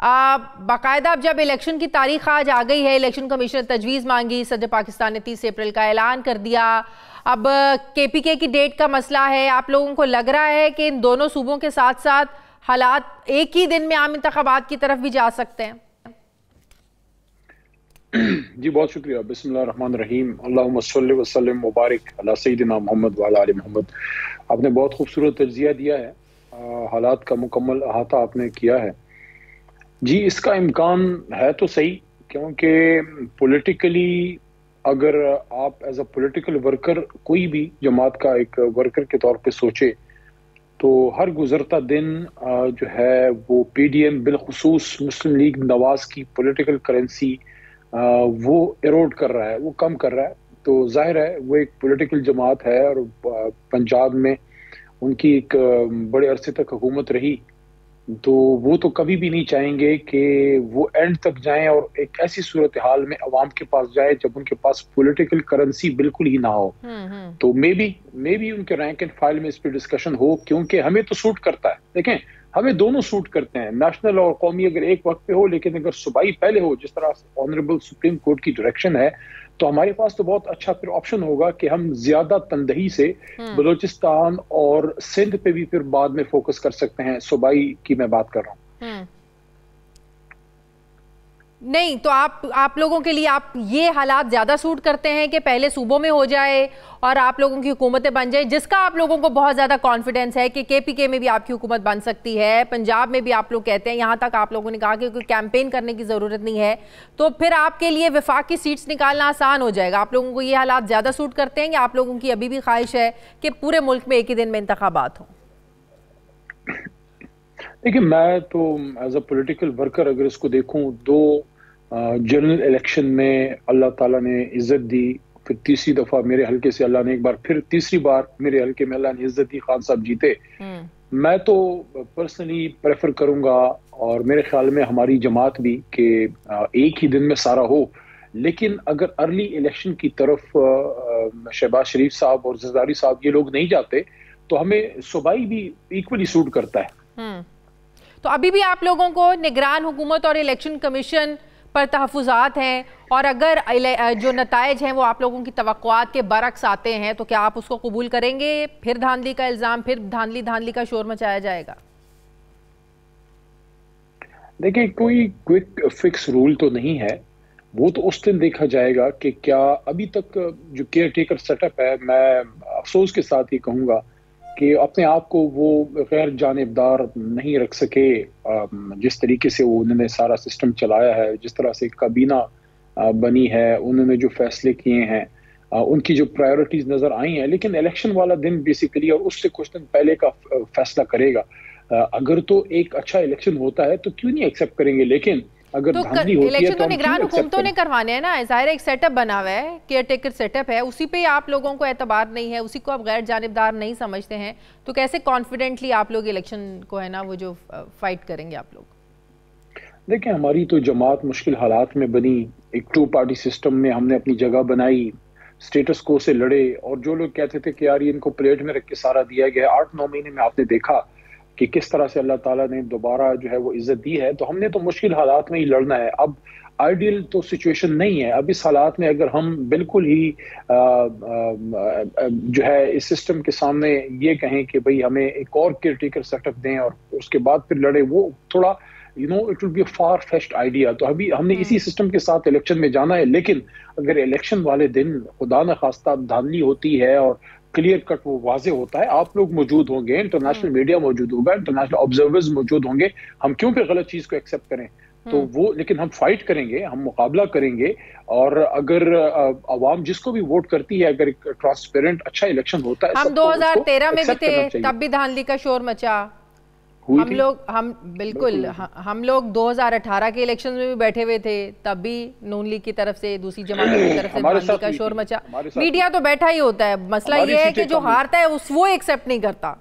बाकायदा अब जब इलेक्शन की तारीख आज आ गई है, इलेक्शन कमीशन ने तजवीज़ मांगी, सदर पाकिस्तान ने 30 अप्रैल का ऐलान कर दिया। अब केपीके की डेट का मसला है। आप लोगों को लग रहा है कि इन दोनों सूबों के साथ साथ हालात एक ही दिन में आम इंतखाबात की तरफ भी जा सकते हैं? जी बहुत शुक्रिया। बिस्मिल्लाहिर्रहमानिर्रहीम। अल्लाहुम्मा सल्लि व सल्लिम मुबारक अला सय्यिदिना मोहम्मद व अला आलि मोहम्मद। आपने बहुत खूबसूरत तज्ज़िया दिया है, हालात का मुकम्मल अहाता आपने किया है। जी इसका इम्कान है तो सही, क्योंकि पॉलिटिकली अगर आप एज अ पॉलिटिकल वर्कर कोई भी जमात का एक वर्कर के तौर पे सोचे तो हर गुजरता दिन जो है वो पीडीएम बिलखुसूस मुस्लिम लीग नवाज की पॉलिटिकल करेंसी वो एरोड कर रहा है, वो कम कर रहा है। तो जाहिर है वो एक पॉलिटिकल जमात है और पंजाब में उनकी एक बड़े अरसे तक हुकूमत रही, तो वो तो कभी भी नहीं चाहेंगे कि वो एंड तक जाएं और एक ऐसी सूरत हाल में अवाम के पास जाए जब उनके पास पॉलिटिकल करेंसी बिल्कुल ही ना हो। तो मे बी उनके रैंक एंड फाइल में इस पर डिस्कशन हो, क्योंकि हमें तो सूट करता है। देखें हमें दोनों सूट करते हैं, नेशनल और कौमी अगर एक वक्त पे हो, लेकिन अगर सूबाई पहले हो जिस तरह ऑनरेबल सुप्रीम कोर्ट की डायरेक्शन है, तो हमारे पास तो बहुत अच्छा फिर ऑप्शन होगा कि हम ज्यादा तंदही से बलूचिस्तान और सिंध पे भी फिर बाद में फोकस कर सकते हैं। सूबाई की मैं बात कर रहा हूँ। नहीं तो आप लोगों के लिए आप ये हालात ज्यादा सूट करते हैं कि पहले सूबों में हो जाए और आप लोगों की हुकूमतें बन जाए, जिसका आप लोगों को बहुत ज्यादा कॉन्फिडेंस है कि केपीके में भी आपकी हुकूमत बन सकती है, पंजाब में भी आप लोग कहते हैं, यहां तक आप लोगों ने कहा कि कोई कैंपेन करने की जरूरत नहीं है, तो फिर आपके लिए वफाक की सीट्स निकालना आसान हो जाएगा। आप लोगों को ये हालात ज्यादा सूट करते हैं या आप लोगों की अभी भी ख्वाहिश है कि पूरे मुल्क में एक ही दिन में इंतखाबात हो? देखिए मैं तो एज अ पॉलिटिकल वर्कर अगर इसको देखूं, दो जनरल इलेक्शन में अल्लाह ताला ने इज्जत दी, फिर तीसरी दफा मेरे हल्के से अल्लाह ने एक बार फिर तीसरी बार मेरे हल्के में अल्लाह ने इज्जत दी, खान साहब जीते। मैं तो पर्सनली प्रेफर करूंगा और मेरे ख्याल में हमारी जमात भी कि एक ही दिन में सारा हो, लेकिन अगर अर्ली इलेक्शन की तरफ शहबाज शरीफ साहब और जरदारी साहब ये लोग नहीं जाते तो हमें सूबाई भी इक्वली सूट करता है। तो अभी भी आप लोगों को निगरान हुकूमत और इलेक्शन कमीशन पर तहफुजात हैं, और अगर जो नताइज हैं वो आप लोगों की तवक्कुआत के बरक्स आते हैं तो क्या आप उसको कबूल करेंगे? फिर धांधली का इल्जाम, फिर धांधली का शोर मचाया जाएगा? देखिए कोई क्विक फिक्स रूल तो नहीं है, वो तो उस दिन देखा जाएगा कि क्या अभी तक जो केयर टेकर सेटअप है, मैं अफसोस के साथ ही कहूँगा कि अपने आप को वो गैर जानिबदार नहीं रख सके। जिस तरीके से वो उन्होंने सारा सिस्टम चलाया है, जिस तरह से काबीना बनी है, उन्होंने जो फैसले किए हैं, उनकी जो प्रायोरिटीज नजर आई हैं, लेकिन इलेक्शन वाला दिन बेसिकली और उससे कुछ दिन पहले का फैसला करेगा। अगर तो एक अच्छा इलेक्शन होता है तो क्यों नहीं एक्सेप्ट करेंगे, लेकिन अगर धांधली होती है इलेक्शन तो निगरान हुकूमतों ने करवाने हैं ना, ज़ाहिर है एक सेटअप बना हुआ है, केयर टेकर सेटअप है, उसी पे आप लोगों को एतबार नहीं है, उसी को आप गैर जानिबदार नहीं समझते हैं, तो कैसे कॉन्फिडेंटली आप लोग इलेक्शन को है ना वो जो फाइट करेंगे आप लोग? देखिए हमारी तो जमात मुश्किल हालात में बनी, एक टू पार्टी सिस्टम में हमने अपनी जगह बनाई, स्टेटस को से लड़े, और जो लोग कहते थे कि यार इनको प्लेट में रख के सारा दिया गया, 8-9 महीने में आपने देखा कि किस तरह से अल्लाह ताला ने दोबारा जो है वो इज्जत दी है। तो हमने तो मुश्किल हालात में ही लड़ना है। अब आइडियल तो सिचुएशन नहीं है। अब इस हालात में अगर हम बिल्कुल ही जो है इस सिस्टम के सामने ये कहें कि भाई हमें एक और केयर टेकर सेटअप दें और उसके बाद फिर लड़े, वो थोड़ा it will be far fest idea. तो अभी हमने इसी सिस्टम के साथ इलेक्शन में जाना है, लेकिन अगर इलेक्शन वाले दिन खुदा न खास्ता धांधली होती है और क्लियर कट वो वाजे होता है, आप लोग मौजूद होंगे, इंटरनेशनल मीडिया मौजूद होगा, इंटरनेशनल ऑब्जर्वर्स मौजूद होंगे, हम क्यों फिर गलत चीज को एक्सेप्ट करें? तो वो, लेकिन हम फाइट करेंगे, हम मुकाबला करेंगे, और अगर अवाम जिसको भी वोट करती है, अगर एक ट्रांसपेरेंट अच्छा इलेक्शन होता है, हम 2013 में भी थे, तब भी धांधली का शोर मचा, हम लोग 2018 के इलेक्शन में भी बैठे हुए थे, तब भी नून लीग की तरफ से, दूसरी जमातों की तरफ से धांधली का शोर मचा। मीडिया तो बैठा ही होता है, मसला ये है कि जो हारता है वो एक्सेप्ट नहीं करता।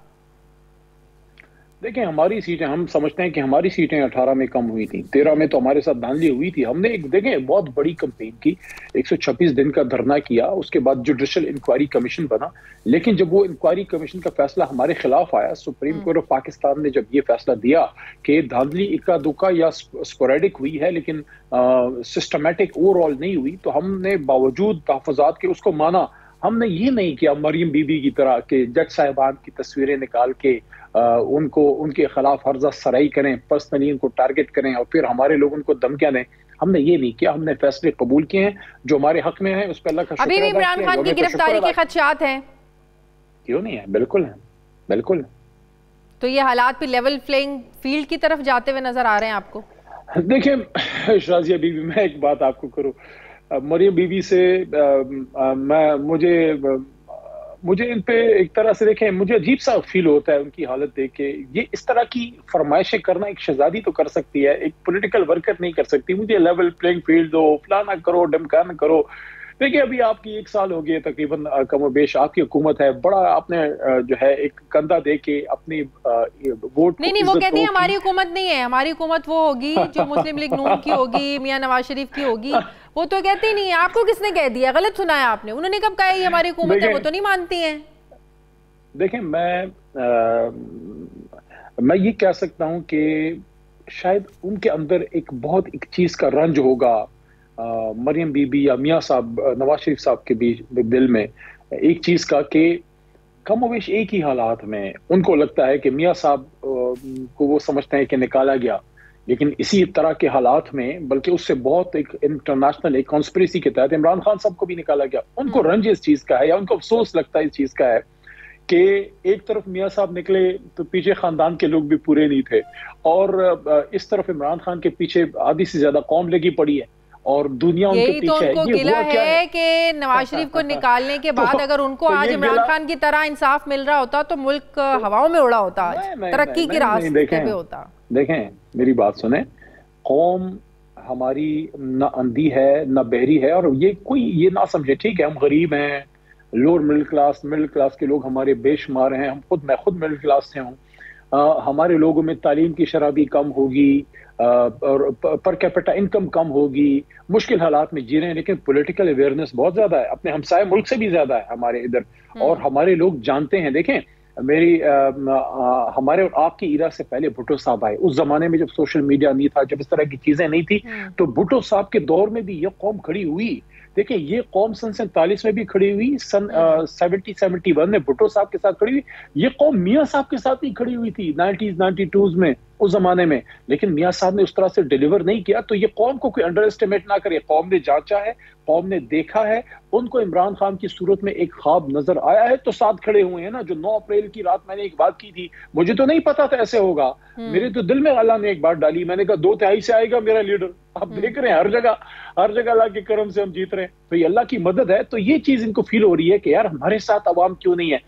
देखिए हमारी सीटें, हम समझते हैं कि हमारी सीटें 18 में कम हुई थी, 13 में तो हमारे साथ धांधली हुई थी। हमने एक देखें बहुत बड़ी कंपेन की, 126 दिन का धरना किया, उसके बाद जुडिशल इंक्वायरी कमीशन बना। लेकिन जब वो इंक्वायरी कमीशन का फैसला हमारे खिलाफ आया, सुप्रीम कोर्ट ऑफ पाकिस्तान ने जब ये फैसला दिया कि धांधली इक्का दुक्का या स्पोरेडिक हुई है लेकिन सिस्टमैटिक ओवरऑल नहीं हुई, तो हमने बावजूद तहफ़्फ़ुज़ात के उसको माना। हमने ये नहीं किया मरियम बीबी की तरह के जज साहिबान की तस्वीरें निकाल के उनको उनके खिलाफ हर्जा सराई करें, पर्सनली उनको टारगेट करें और फिर हमारे लोग उनको धमकियां दें। हमने ये नहीं किया, हमने फैसले कबूल किए हैं जो हमारे हक में है, उस पर अल्लाह का शुक्र अभी भी इमरान खान की गिरफ्तारी के खदशात हैं? क्यों नहीं है, बिल्कुल है, बिल्कुल। तो ये हालात भी लेवल प्लेइंग फील्ड की तरफ जाते हुए नजर आ रहे हैं आपको? देखिए शाजिया बीबी, मैं एक बात आपको करूं, मरियम बीबी से मुझे इन पे एक तरह से देखें, मुझे अजीब सा फील होता है उनकी हालत देख के। ये इस तरह की फरमाइशें करना एक शहजादी तो कर सकती है, एक पॉलिटिकल वर्कर नहीं कर सकती। मुझे लेवल प्लेइंग फील्ड दो, फलाना करो, ढमकाना करो। देखिए अभी आपकी 1 साल हो गई तकरीबन कमोबेश, आपकी हुकूमत है, बड़ा आपने जो है एक कंधा दे के अपनी वोट नहीं, वो कहती है हमारी हुकूमत नहीं है, हमारी हुकूमत वो होगी जो मुस्लिम लीग नून की होगी, मियां नवाज शरीफ की होगी। वो तो कहती नहीं है। आपको किसने कह दिया? गलत सुना है आपने। उन्होंने कब कहा ये हमारी हुकूमत है? वो तो नहीं मानती हैं। देखें मैं ये कह सकता हूं कि शायद उनके अंदर एक बहुत एक चीज का रंज होगा, मरियम बीबी या मियां साहब, नवाज शरीफ साहब के बीच दिल में एक चीज का कि कमोवेश एक ही हालात में उनको लगता है कि मियां साहब को वो समझते हैं कि निकाला गया, लेकिन इसी तरह के हालात में बल्कि उससे बहुत एक इंटरनेशनल एक कॉन्स्पिरेसी के तहत इमरान खान साहब को भी निकाला गया। उनको रंज इस चीज का है या उनको अफसोस लगता है इस चीज का है कि एक तरफ मियां साहब निकले तो पीछे खानदान के लोग भी पूरे नहीं थे, और इस तरफ इमरान खान के पीछे आधी से ज्यादा कौम लगी पड़ी है और दुनिया उनके पीछे तो उनको गिला है कि नवाज शरीफ को निकालने के बाद अगर उनको आज इमरान खान की तरह इंसाफ मिल रहा होता तो मुल्क हवाओं में उड़ा होता, आज तरक्की की रास्ते पे होता। देखें मेरी बात सुने, कौम हमारी न अंधी है न बहरी है, और ये कोई ये ना समझे, ठीक है हम गरीब हैं, लोअर मिडिल क्लास के लोग हमारे बेशुमार हैं, मैं खुद मिडिल क्लास से हूँ, हमारे लोगों में तालीम की शरह भी कम होगी और पर कैपिटा इनकम कम होगी, मुश्किल हालात में जी रहे हैं, लेकिन पॉलिटिकल अवेयरनेस बहुत ज्यादा है, अपने हमसाये मुल्क से भी ज्यादा है हमारे इधर। और हमारे लोग जानते हैं, देखें हमारे और आपकी इरा से पहले भुट्टो साहब आए, उस जमाने में जब सोशल मीडिया नहीं था, जब इस तरह की चीजें नहीं थी, तो भुट्टो साहब के दौर में भी ये कौम खड़ी हुई। देखिए ये कौम सन 47 में भी खड़ी हुई, सन 71 में भुट्टो साहब के साथ खड़ी हुई, ये कौम मियां साहब के साथ भी खड़ी हुई थी 90s 92s में, उस जमाने में, लेकिन मियां साहब ने उस तरह से डिलीवर नहीं किया। तो ये कौम को कोई अंडर एस्टिमेट ना करे, कौम ने जांचा है, कौम ने देखा है, उनको इमरान खान की सूरत में एक ख्वाब नजर आया है तो साथ खड़े हुए हैं ना। जो 9 अप्रैल की रात मैंने एक बात की थी, मुझे तो नहीं पता था ऐसे होगा, मेरे तो दिल में अल्लाह ने एक बात डाली, मैंने कहा 2/3 से आएगा मेरा लीडर। आप देख रहे हैं हर जगह अल्लाह के करम से हम जीत रहे हैं, तो ये अल्लाह की मदद है। तो ये चीज इनको फील हो रही है कि यार हमारे साथ अवाम क्यों नहीं है।